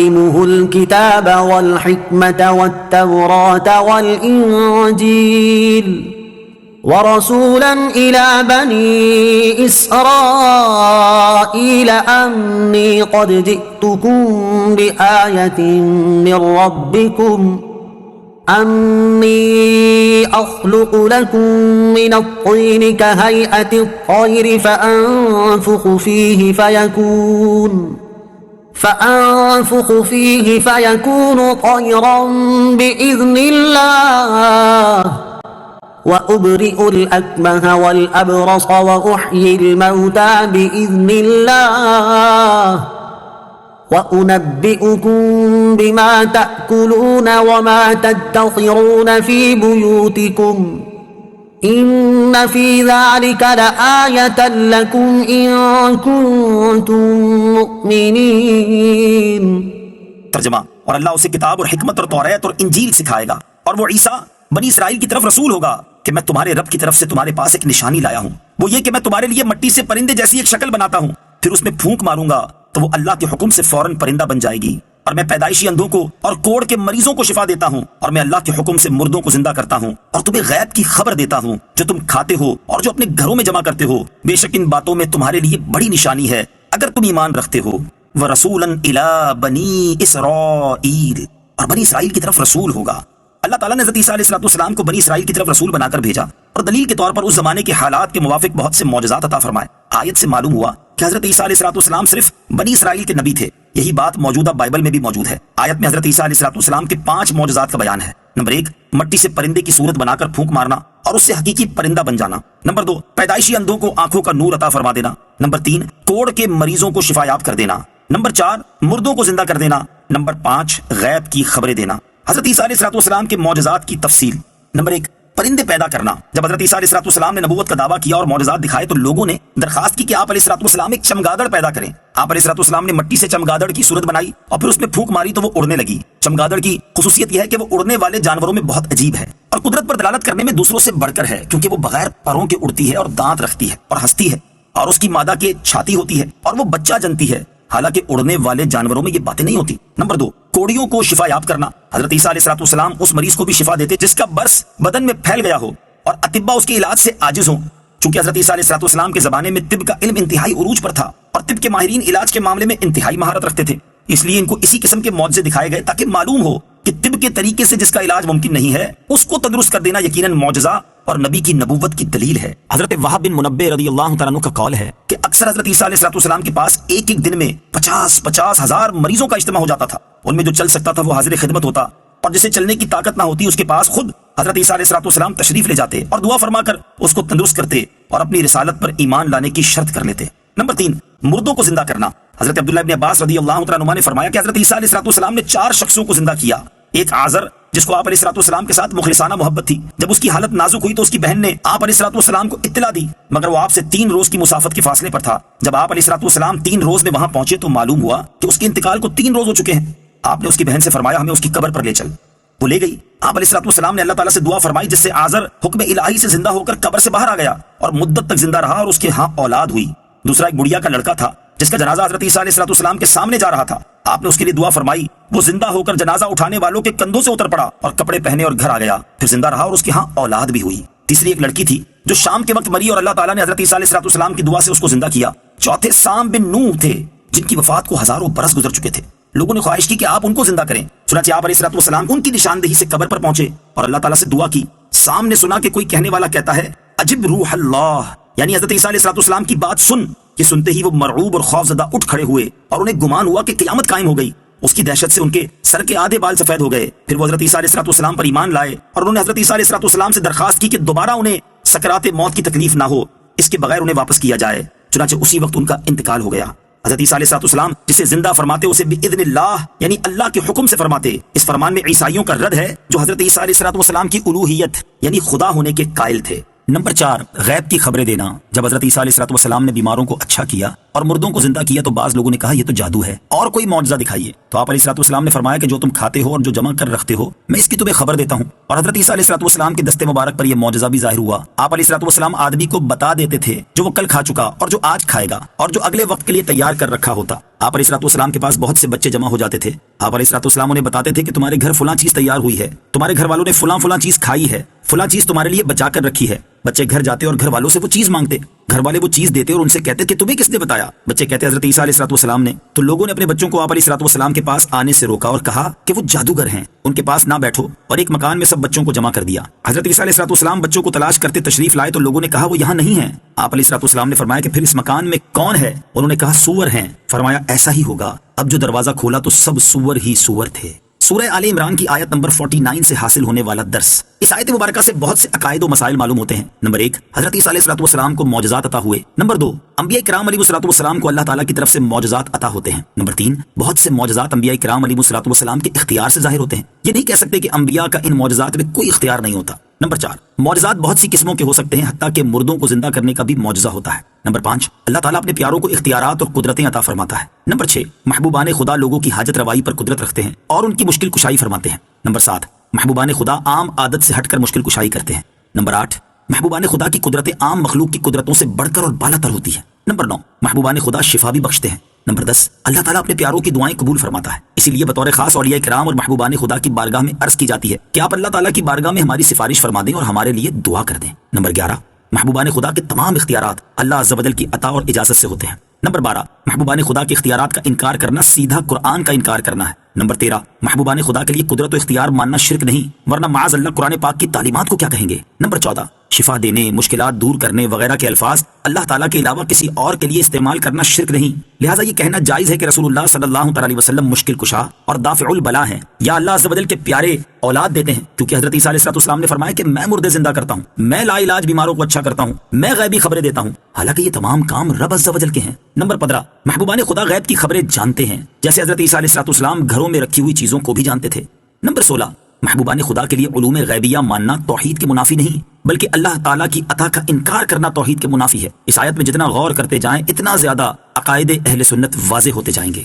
يعلمه الكتاب والحكمة والتوراة والإنجيل ورسولا إلى بني إسرائيل أني قد جئتكم بآية من ربكم أني أخلق لكم من الطين كهيئة الطير فأنفخ فيه فيكون طيرا بإذن الله وأبرئ الأكمه والأبرص وأحيي الموتى بإذن الله وأنبئكم بما تأكلون وما تدخرون في بيوتكم إن في ذلك لآية لكم إن كنتم مؤمنين۔ ترجمہ، اور اللہ اسے کتاب اور حکمت اور توریت اور انجیل سکھائے گا، اور وہ عیسیٰ بنی اسرائیل کی طرف رسول ہوگا کہ میں تمہارے رب کی طرف سے تمہارے پاس ایک نشانی لایا ہوں، وہ یہ کہ میں تمہارے لیے مٹی سے پرندے جیسی ایک شکل بناتا ہوں، پھر اس میں پھونک ماروں گا تو وہ اللہ کے حکم سے فوراً پرندہ بن جائے گی، اور میں پیدائشی اندھوں کو اور کوڑ کے مریضوں کو شفا دیتا ہوں، اور میں اللہ کے حکم سے مردوں کو زندہ کرتا ہوں، اور تمہیں غیب کی خبر دیتا ہوں جو تم کھاتے ہو اور جو اپنے گھروں میں جمع کرتے ہو، بے شک ان باتوں میں تمہارے لیے بڑی نشانی ہے اگر تم ایمان رکھتے ہو۔ وَرَسُولًا إِلَىٰ بَنِي إِسْرَائِيلَ، اور بنی اسرائیل کی طرف رسول ہوگا۔ اللہ تعالیٰ نے حضرت عیسیٰ علیہ السلام کو بنی اسرائیل کی طرف رسول بنا کر بھیجا، اور دلیل کے طور پر اس زمانے کے حالات کے موافق بہت سے معجزات عطا فرمائے۔ آیت سے معلوم ہوا کہ حضرت عیسیٰ علیہ السلام صرف بنی اسرائیل کے نبی تھے، یہی بات موجودہ بائبل میں بھی موجود ہے۔ آیت میں حضرت عیسیٰ علیہ السلام کے 5 معجزات کا بیان ہے۔ نمبر 1، مٹی سے پرندے کی صورت بنا کر پھونک مارنا اور اس سے حقیقی پرندہ بن جانا۔ نمبر 2، پیدائشی اندھوں کو آنکھوں کا نور عطا فرما دینا۔ نمبر 3، کوڑ کے مریضوں کو شفا یاب کر دینا۔ نمبر 4، مردوں کو زندہ کر دینا۔ نمبر 5، غیب کی خبریں دینا۔ حضرت عیسیٰ علیہ السلام کے معجزات کی تفصیل۔ نمبر 1، پرندے پیدا کرنا۔ جب حضرت عیسیٰ علیہ السلام نے نبوت کا دعویٰ کیا اور معجزات دکھائے تو لوگوں نے درخواست کی کہ آپ علیہ السلام ایک چمگادڑ پیدا کریں۔ آپ علیہ السلام نے مٹی سے چمگادڑ کی صورت بنائی اور پھر اس میں پھونک ماری تو وہ اڑنے لگی۔ چمگادڑ کی خصوصیت یہ ہے کہ وہ اڑنے والے جانوروں میں بہت عجیب ہے اور قدرت پر دلالت کرنے میں دوسروں سے بڑھ کر ہے، کیونکہ وہ بغیر پروں کے اڑتی ہے اور دانت رکھتی ہے اور ہنستی ہے، اور اس کی مادہ کے چھاتی ہوتی ہے اور وہ بچہ جنتی ہے، حالانکہ اڑنے والے جانوروں میں یہ باتیں نہیں ہوتی۔ نمبر 2، کوڑیوں کو شفا یاب کرنا۔ حضرت عیسیٰ علیہ السلام اس مریض کو بھی شفا دیتے جس کا برس بدن میں پھیل گیا ہو اور اطباء اس کے علاج سے عاجز ہوں۔ چونکہ حضرت عیسیٰ علیہ السلام کے زمانے میں طب کا علم انتہائی عروج پر تھا اور طب کے ماہرین علاج کے معاملے میں انتہائی مہارت رکھتے تھے، اس لیے ان کو اسی قسم کے معجزے دکھائے گئے تاکہ معلوم ہو کہ طب کے طریقے سے جس کا علاج ممکن نہیں ہے اس کو تندرست کر دینا یقیناً معجزہ اور نبی کی نبوت کی دلیل ہے۔ حضرت وہب بن منبہ رضی اللہ تعالیٰ عنہ کا قول ہے کہ اکثر حضرت عیسیٰ علیہ السلام کے پاس ایک دن میں 50 ہزار مریضوں کا اجتماع ہو جاتا تھا، ان میں جو چل سکتا تھا وہ حاضر خدمت ہوتا، اور جسے چلنے کی طاقت نہ ہوتی اس کے پاس خود حضرت عیسیٰ علیہ السلام تشریف لے جاتے اور دعا فرما کر اس کو تندرست کرتے اور اپنی رسالت پر ایمان لانے کی شرط کر لیتے۔ نمبر 3، مردوں کو زندہ کرنا۔ حضرت عبداللہ بن عباس رضی اللہ تعالیٰ عنہ نے فرمایا کہ حضرت عیسیٰ علیہ السلام نے 4 شخصوں کو زندہ کیا۔ ایک عازر جس کو آپ علیہ السلام کے ساتھ مخلصانہ محبت تھی، جب اس کی حالت نازک ہوئی تو اس کی بہن نے آپ علیہ السلام کو اطلاع دی، مگر وہ آپ سے 3 روز کی مسافت کے فاصلے پر تھا۔ جب آپ علیہ السلام 3 روز میں وہاں پہنچے تو معلوم ہوا کہ اس کے انتقال کو 3 روز ہو چکے ہیں۔ آپ نے اس کی بہن سے فرمایا ہمیں اس کی قبر پر لے چل، وہ لے گئی۔ آپ علیہ السلام نے اللہ تعالیٰ سے دعا فرمائی جس سے عازر حکم الہی سے زندہ ہو کر قبر سے باہر آ گیا اور مدت تک زندہ رہا اور اس کے ہاں اولاد ہوئی۔ دوسرا ایک بڑھیا کا لڑکا تھا جس کا جنازہ حضرت عیسیٰ علیہ السلام کے سامنے جا رہا تھا، آپ نے اس کے لیے دعا فرمائی، وہ زندہ ہو کر جنازہ اٹھانے والوں کے کندھوں سے اتر پڑا اور کپڑے پہنے اور گھر آ گیا، پھر زندہ رہا اور اس کے ہاں اولاد بھی ہوئی۔ تیسری ایک لڑکی تھی جو شام کے وقت مری اور اللہ تعالیٰ نے حضرت عیسیٰ علیہ السلام کی دعا سے اس کو زندہ کیا۔ چوتھے سام بن نوح تھے جن کی وفات کو ہزاروں برس گزر چکے تھے، لوگوں نے خواہش کی کہ آپ ان کو زندہ کریں، چنانچہ آپ علیہ السلام ان کی نشاندہی سے قبر پر پہنچے اور اللہ تعالیٰ سے دعا کی۔ سام نے سنا کہ کوئی کہنے والا کہتا ہے عجب روح اللہ، یعنی حضرت عیسیٰ علیہ السلام کی بات سن، کہ سنتے ہی وہ مرعوب اور خوف زدہ اٹھ کھڑے ہوئے اور انہیں گمان ہوا کہ قیامت قائم ہو گئی۔ اس کی دہشت سے ان کے سر کے آدھے بال سفید ہو گئے۔ پھر وہ حضرت عیسیٰ علیہ السلام پر ایمان لائے اور انہوں نے حضرت عیسیٰ علیہ السلام سے درخواست کی کہ دوبارہ انہیں سکرات موت کی تکلیف نہ ہو، اس کے بغیر انہیں واپس کیا جائے، چنانچہ اسی وقت ان کا انتقال ہو گیا۔ حضرت عیسیٰ علیہ السلام جسے زندہ فرماتے اسے باذن اللہ یعنی اللہ کے حکم سے فرماتے۔ اس فرمان میں عیسائیوں کا رد ہے جو حضرت عیسیٰ علیہ السلام کی الوہیت یعنی خدا ہونے کے قائل تھے۔ نمبر 4، غیب کی خبریں دینا۔ جب حضرت عیسیٰ علیہ السلام نے بیماروں کو اچھا کیا اور مردوں کو زندہ کیا تو بعض لوگوں نے کہا یہ تو جادو ہے اور کوئی معجزہ دکھائیے، تو آپ علیہ السلام نے فرمایا کہ جو تم کھاتے ہو اور جو جمع کر رکھتے ہو میں اس کی تمہیں خبر دیتا ہوں۔ اور حضرت عیسیٰ علیہ السلام کے دستے مبارک پر یہ معجزہ بھی ظاہر ہوا۔ آپ علیہ السلام آدمی کو بتا دیتے تھے جو وہ کل کھا چکا اور جو آج کھائے گا اور جو اگلے وقت کے لیے تیار کر رکھا ہوتا۔ آپ علیہ السلام کے پاس بہت سے بچے جمع ہو جاتے تھے۔ آپ علیہ السلام انہیں بتاتے تھے کہ تمہارے گھر فلاں چیز تیار ہوئی ہے، تمہارے گھر والوں نے فلاں چیز کھائی ہے، فلاں چیز تمہارے لیے بچا کر رکھی ہے۔ بچے گھر جاتے اور گھر والوں سے وہ چیز مانگتے، گھر والے وہ چیز دیتے اور ان سے کہتے کہ تمہیں کس نے بتایا؟ بچے کہتے حضرت عیسیٰ علیہ السلام نے۔ تو لوگوں نے اپنے بچوں کو آپ علیہ السلام کے پاس آنے سے روکا اور کہا کہ وہ جادوگر ہیں، ان کے پاس نہ بیٹھو، اور ایک مکان میں سب بچوں کو جمع کر دیا۔ حضرت عیسیٰ علیہ السلام بچوں کو تلاش کرتے تشریف لائے تو لوگوں نے کہا وہ یہاں نہیں ہیں۔ آپ علیہ السلام نے فرمایا کہ پھر اس مکان میں کون ہے؟ انہوں نے کہا سور ہیں۔ فرمایا ایسا ہی ہوگا۔ اب جو دروازہ کھولا تو سب سور ہی سور تھے۔ سورہ آل عمران کی آیت نمبر 49 سے حاصل ہونے والا درس۔ اس آیت مبارکہ سے بہت سے عقائد و مسائل معلوم ہوتے ہیں۔ نمبر 1، حضرت عیسیٰ علیہ السلام کو معجزات عطا ہوئے۔ نمبر 2، انبیاء کرام علیہ السلام کو اللہ تعالیٰ کی طرف سے معجزات عطا ہوتے ہیں۔ نمبر 3، بہت سے معجزات انبیاء کرام علیہ السلام کے اختیار سے ظاہر ہوتے ہیں۔ یہ نہیں کہہ سکتے کہ انبیاء کا ان معجزات میں کوئی اختیار نہیں ہوتا۔ نمبر 4، معجزات بہت سی قسموں کے ہو سکتے ہیں، حتیٰ کہ مردوں کو زندہ کرنے کا بھی معجزہ ہوتا ہے۔ نمبر 5، اللہ تعالیٰ اپنے پیاروں کو اختیارات اور قدرتیں عطا فرماتا ہے۔ نمبر 6، محبوبان خدا لوگوں کی حاجت روائی پر قدرت رکھتے ہیں اور ان کی مشکل کشائی فرماتے ہیں۔ نمبر 7، محبوبان خدا عام عادت سے ہٹ کر مشکل کشائی کرتے ہیں۔ نمبر 8، محبوبان خدا کی قدرتیں عام مخلوق کی قدرتوں سے بڑھ کر اور بالا تر ہوتی ہیں۔ نمبر 9، محبوبان خدا شفا بھی بخشتے ہیں۔ نمبر 10، اللہ تعالیٰ اپنے پیاروں کی دعائیں قبول فرماتا ہے، اسی لیے بطور خاص اولیاء کرام اور محبوبان خدا کی بارگاہ میں عرض کی جاتی ہے کہ آپ اللہ تعالیٰ کی بارگاہ میں ہماری سفارش فرما دیں اور ہمارے لیے دعا کر دیں۔ نمبر 11، محبوبان خدا کے تمام اختیارات اللہ عز و جل کی عطا اور اجازت سے ہوتے ہیں۔ نمبر 12، محبوبان خدا کے اختیارات کا انکار کرنا سیدھا قرآن کا انکار کرنا ہے۔ نمبر 13، محبوبان خدا کے لیے قدرت و اختیار ماننا شرک نہیں، ورنہ معاذ اللہ قرآن پاک کی تعلیمات کو کیا کہیں گے۔ نمبر 14، شفا دینے، مشکلات دور کرنے وغیرہ کے الفاظ اللہ تعالیٰ کے علاوہ کسی اور کے لیے استعمال کرنا شرک نہیں، لہٰذا یہ کہنا جائز ہے کہ رسول اللہ صلی اللہ تعالیٰ علیہ وسلم مشکل کشا اور دافع البلا ہیں، یا اللہ عز و جل کے پیارے اولاد دیتے ہیں، کیونکہ حضرت عیسیٰ علیہ السلام نے فرمایا کہ میں مردے زندہ کرتا ہوں، میں لا علاج بیماروں کو اچھا کرتا ہوں، میں غیبی خبریں دیتا ہوں، حالانکہ یہ تمام کام رب عز و جل کے ہیں۔ نمبر 15، محبوبان خدا غیب کی خبریں جانتے ہیں، جیسے حضرت عیسیٰ علیہ السلام گھروں میں رکھی ہوئی چیزوں کو بھی جانتے تھے۔ نمبر 16، محبوبان خدا کے لیے علوم غیبیہ ماننا توحید کے منافی نہیں، بلکہ اللہ تعالیٰ کی عطا کا انکار کرنا توحید کے منافی ہے۔ اس آیت میں جتنا غور کرتے جائیں اتنا زیادہ عقائد اہل سنت واضح ہوتے جائیں گے۔